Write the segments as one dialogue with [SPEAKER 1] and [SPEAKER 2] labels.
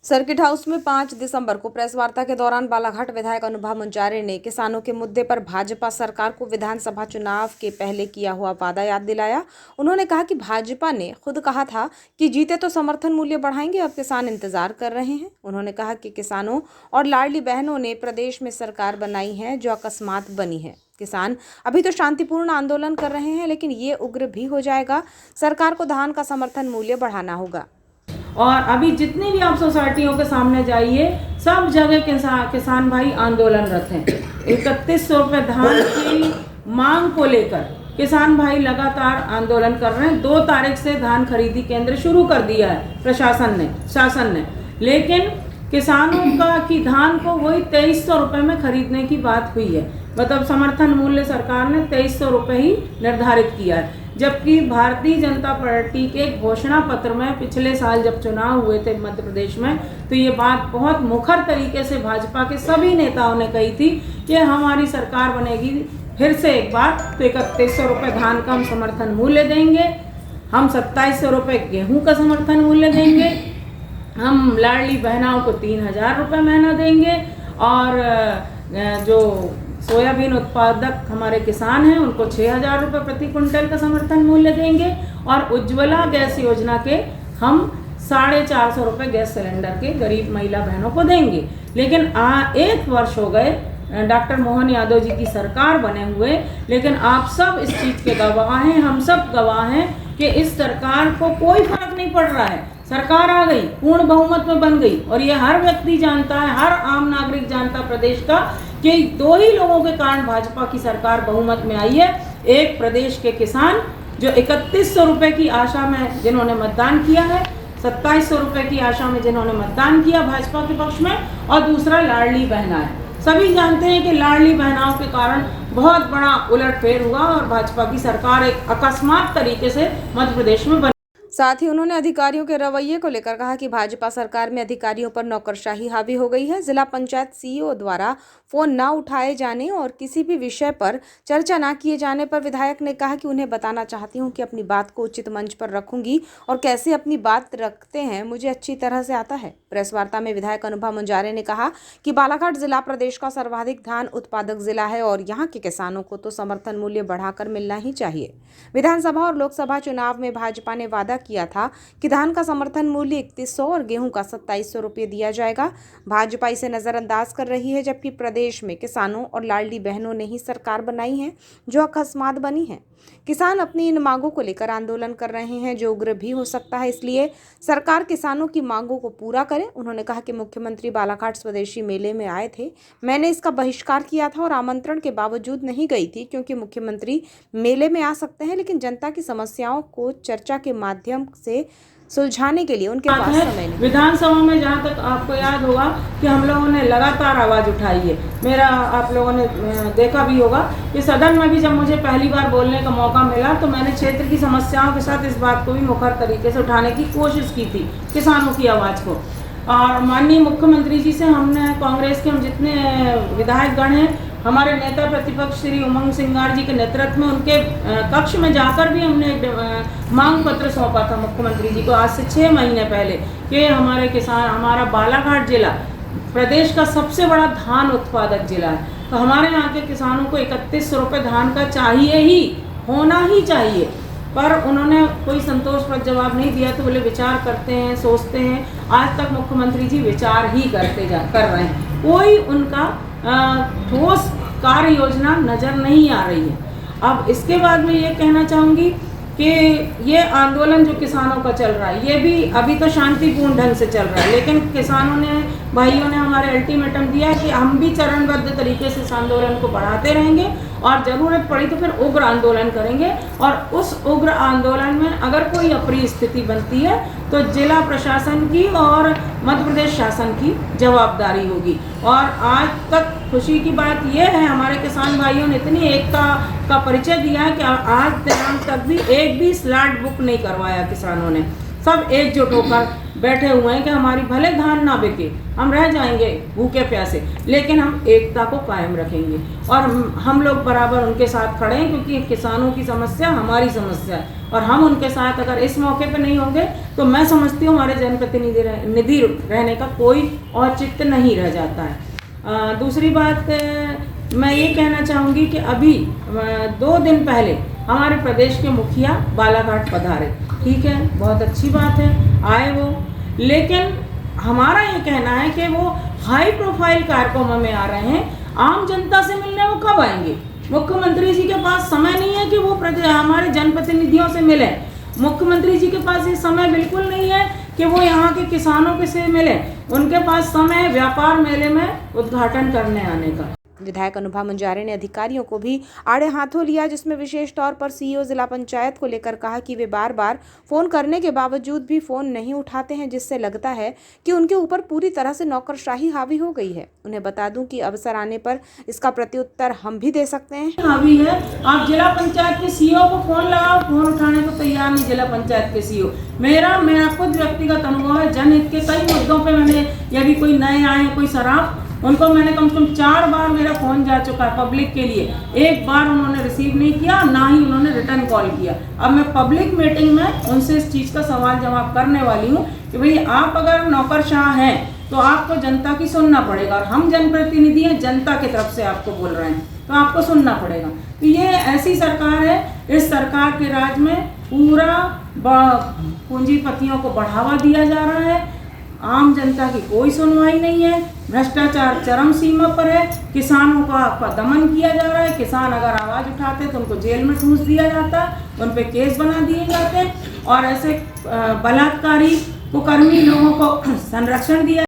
[SPEAKER 1] Circuit house में 5 दिसंबर को press वार्ता के दौरान बालाघाट विधायक अनुभव मुंजारे ने किसानों के मुद्दे पर भाजपा सरकार को विधानसभा चुनाव के पहले किया हुआ वादा याद दिलाया। उन्होंने कहा कि भाजपा ने खुद कहा था कि जीते तो समर्थन मूल्य बढ़ाएंगे, अब किसान इंतजार कर रहे हैं। उन्होंने कहा कि किसानों और लाडली बहनों ने प्रदेश में सरकार बनाई है जो अकस्मात बनी है। किसान अभी तो शांतिपूर्ण आंदोलन कर रहे हैं, लेकिन ये उग्र भी हो जाएगा। सरकार को धान का समर्थन मूल्य बढ़ाना होगा।
[SPEAKER 2] और अभी जितनी भी आप सोसाइटियों के सामने जाइए, सब जगह किसान भाई आंदोलनरत हैं। 3100 रुपये धान की मांग को लेकर किसान भाई लगातार आंदोलन कर रहे हैं। 2 तारीख से धान खरीदी केंद्र शुरू कर दिया है शासन ने, लेकिन किसानों की धान को वही 2300 रुपये में खरीदने की बात हुई है। मतलब समर्थन मूल्य सरकार ने 2300 रुपये ही निर्धारित किया है, जबकि भारतीय जनता पार्टी के घोषणा पत्र में पिछले साल जब चुनाव हुए थे मध्य प्रदेश में, तो ये बात बहुत मुखर तरीके से भाजपा के सभी नेताओं ने कही थी कि हमारी सरकार बनेगी फिर से एक बार तो 3100 रुपये धान का हम समर्थन मूल्य देंगे, हम 2700 रुपये गेहूँ का समर्थन मूल्य देंगे, हम लाडली बहनाओं को 3000 रुपये महीना देंगे, और जो सोयाबीन उत्पादक हमारे किसान हैं उनको 6000 रुपये प्रति क्विंटल का समर्थन मूल्य देंगे, और उज्ज्वला गैस योजना के हम 450 रुपये गैस सिलेंडर के गरीब महिला बहनों को देंगे। लेकिन 1 वर्ष हो गए डॉक्टर मोहन यादव जी की सरकार बने हुए, लेकिन आप सब इस चीज़ के गवाह हैं, हम सब गवाह हैं कि इस सरकार को कोई फर्क नहीं पड़ रहा है। सरकार आ गई, पूर्ण बहुमत में बन गई, और ये हर व्यक्ति जानता है, हर आम नागरिक जानता प्रदेश का, कि 2 ही लोगों के कारण भाजपा की सरकार बहुमत में आई है। एक प्रदेश के किसान जो 3100 रुपये की आशा में जिन्होंने मतदान किया है, 2700 रुपये की आशा में जिन्होंने मतदान किया भाजपा के पक्ष में, और दूसरा लाडली बहना है। सभी जानते हैं कि लाडली बहनाओं के कारण बहुत बड़ा उलटफेर हुआ और भाजपा की सरकार एक अकस्मात तरीके से मध्य प्रदेश में बनी।
[SPEAKER 1] साथ ही उन्होंने अधिकारियों के रवैये को लेकर कहा कि भाजपा सरकार में अधिकारियों पर नौकरशाही हावी हो गई है। जिला पंचायत सीईओ द्वारा फोन न उठाए जाने और किसी भी विषय पर चर्चा न किए जाने पर विधायक ने कहा कि उन्हें बताना चाहती हूं कि अपनी बात को उचित मंच पर रखूंगी, और कैसे अपनी बात रखते हैं मुझे अच्छी तरह से आता है। प्रेस वार्ता में विधायक अनुभव मुंजारे ने कहा कि बालाघाट जिला प्रदेश का सर्वाधिक धान उत्पादक जिला है और यहाँ के किसानों को तो समर्थन मूल्य बढ़ाकर मिलना ही चाहिए। विधानसभा और लोकसभा चुनाव में भाजपा ने वादा किया था कि धान का समर्थन मूल्य 3100 और गेहूं का 2700 रुपये दिया जाएगा। भाजपा इसे नजरअंदाज कर रही है, जबकि प्रदेश में किसानों और लाडली बहनों ने ही सरकार बनाई है जो अकस्मात बनी है। किसान अपनी इन मांगों को लेकर आंदोलन कर रहे हैं जो उग्र भी हो सकता है, इसलिए सरकार किसानों की मांगों को पूरा करे। उन्होंने कहा कि मुख्यमंत्री बालाघाट स्वदेशी मेले में आए थे, मैंने इसका बहिष्कार किया था और आमंत्रण के बावजूद नहीं गई थी, क्योंकि मुख्यमंत्री मेले में आ सकते हैं लेकिन जनता की समस्याओं को चर्चा के माध्यम से सुलझाने के लिए उनके पास समय नहीं।
[SPEAKER 2] विधानसभा में जहाँ तक आपको याद होगा कि हम लोगों ने लगातार आवाज़ उठाई है, मेरा आप लोगों ने देखा भी होगा कि सदन में भी जब मुझे पहली बार बोलने का मौका मिला तो मैंने क्षेत्र की समस्याओं के साथ इस बात को भी मुखर तरीके से उठाने की कोशिश की थी, किसानों की आवाज़ को। और माननीय मुख्यमंत्री जी से हमने, कांग्रेस के हम जितने विधायकगण हैं, हमारे नेता प्रतिपक्ष श्री उमंग सिंगार जी के नेतृत्व में उनके कक्ष में जाकर भी हमने मांग पत्र सौंपा था मुख्यमंत्री जी को आज से 6 महीने पहले, कि हमारे किसान, हमारा बालाघाट जिला प्रदेश का सबसे बड़ा धान उत्पादक जिला है, तो हमारे यहाँ के किसानों को 3100 रुपये धान का चाहिए ही, होना ही चाहिए। पर उन्होंने कोई संतोषप्रद जवाब नहीं दिया, तो बोले विचार करते हैं, सोचते हैं। आज तक मुख्यमंत्री जी विचार ही कर रहे हैं, कोई उनका ठोस कार्य योजना नज़र नहीं आ रही है। अब इसके बाद मैं ये कहना चाहूँगी कि ये आंदोलन जो किसानों का चल रहा है, ये भी अभी तो शांतिपूर्ण ढंग से चल रहा है, लेकिन किसानों ने, भाइयों ने हमारे अल्टीमेटम दिया कि हम भी चरणबद्ध तरीके से इस आंदोलन को बढ़ाते रहेंगे और ज़रूरत पड़ी तो फिर उग्र आंदोलन करेंगे। और उस उग्र आंदोलन में अगर कोई अप्रिय स्थिति बनती है तो जिला प्रशासन की और मध्य प्रदेश शासन की जवाबदारी होगी। और आज तक खुशी की बात यह है, हमारे किसान भाइयों ने इतनी एकता का परिचय दिया है कि आज दिनांक तक भी एक भी स्लॉट बुक नहीं करवाया किसानों ने। सब एकजुट होकर बैठे हुए हैं कि हमारी भले धान ना बिके, हम रह जाएंगे भूखे प्यासे, लेकिन हम एकता को कायम रखेंगे और हम लोग बराबर उनके साथ खड़े हैं, क्योंकि किसानों की समस्या हमारी समस्या है और हम उनके साथ अगर इस मौके पे नहीं होंगे तो मैं समझती हूँ हमारे जनप्रतिनिधि रहने का कोई औचित्य नहीं रह जाता है। दूसरी बात मैं ये कहना चाहूँगी कि अभी 2 दिन पहले हमारे प्रदेश के मुखिया बालाघाट पधारे, ठीक है, बहुत अच्छी बात है, आए वो, लेकिन हमारा ये कहना है कि वो हाई प्रोफाइल कार्यक्रमों में आ रहे हैं, आम जनता से मिलने वो कब आएंगे? मुख्यमंत्री जी के पास समय नहीं है कि वो हमारे जनप्रतिनिधियों से मिले। मुख्यमंत्री जी के पास ये समय बिल्कुल नहीं है कि वो यहाँ के किसानों के से मिले। उनके पास समय व्यापार मेले में उद्घाटन करने आने का।
[SPEAKER 1] विधायक अनुभा मुंजारे ने अधिकारियों को भी आड़े हाथों लिया, जिसमें विशेष तौर पर सीईओ जिला पंचायत को लेकर कहा कि वे बार बार फोन करने के बावजूद भी फोन नहीं उठाते हैं, जिससे लगता है कि उनके ऊपर पूरी तरह से नौकरशाही हावी हो गई है। उन्हें बता दूं कि अवसर आने पर इसका प्रत्युत्तर हम भी दे सकते हैं।
[SPEAKER 2] हावी है, आप जिला पंचायत के सीईओ को फोन लगाओ, फोन उठाने को तैयार नहीं जिला पंचायत के सीईओ। मेरा खुद व्यक्तिगत अनुभव है, जनहित के कई मुद्दों पे मैंने, यदि कोई नए आए कोई शराब, उनको मैंने कम से कम 4 बार मेरा फ़ोन जा चुका है पब्लिक के लिए, एक बार उन्होंने रिसीव नहीं किया, ना ही उन्होंने रिटर्न कॉल किया। अब मैं पब्लिक मीटिंग में उनसे इस चीज़ का सवाल जवाब करने वाली हूँ कि भाई आप अगर नौकरशाह हैं तो आपको जनता की सुनना पड़ेगा, और हम जनप्रतिनिधि हैं, जनता की तरफ से आपको बोल रहे हैं तो आपको सुनना पड़ेगा। तो ये ऐसी सरकार है, इस सरकार के राज में पूरा पूंजीपतियों को बढ़ावा दिया जा रहा है, आम जनता की कोई सुनवाई नहीं है, भ्रष्टाचार चरम सीमा पर है, किसानों का दमन किया जा रहा है। किसान अगर आवाज़ उठाते तो उनको जेल में ठूंस दिया जाता, उन पे केस बना दिए जाते और ऐसे बलात्कारी कुकर्मी लोगों को संरक्षण दिया।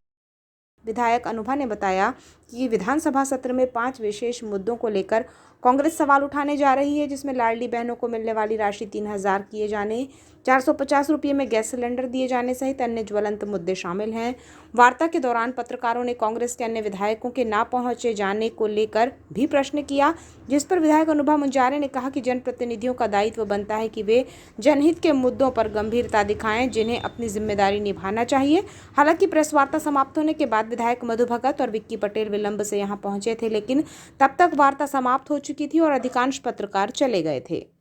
[SPEAKER 1] विधायक अनुभा ने बताया कि विधानसभा सत्र में 5 विशेष मुद्दों को लेकर कांग्रेस सवाल उठाने जा रही है, जिसमें लाडली बहनों को मिलने वाली राशि 3000 किए जाने, 450 रुपये में गैस सिलेंडर दिए जाने सहित अन्य ज्वलंत मुद्दे शामिल हैं। वार्ता के दौरान पत्रकारों ने कांग्रेस के अन्य विधायकों के ना पहुंचे जाने को लेकर भी प्रश्न किया, जिस पर विधायक अनुभा मुंजारे ने कहा कि जनप्रतिनिधियों का दायित्व बनता है कि वे जनहित के मुद्दों पर गंभीरता दिखाएं, जिन्हें अपनी जिम्मेदारी निभाना चाहिए। हालांकि प्रेस वार्ता समाप्त होने के बाद विधायक मधु भगत और विक्की पटेल विलंब से यहां पहुंचे थे, लेकिन तब तक वार्ता समाप्त हो चुकी थी और अधिकांश पत्रकार चले गए थे।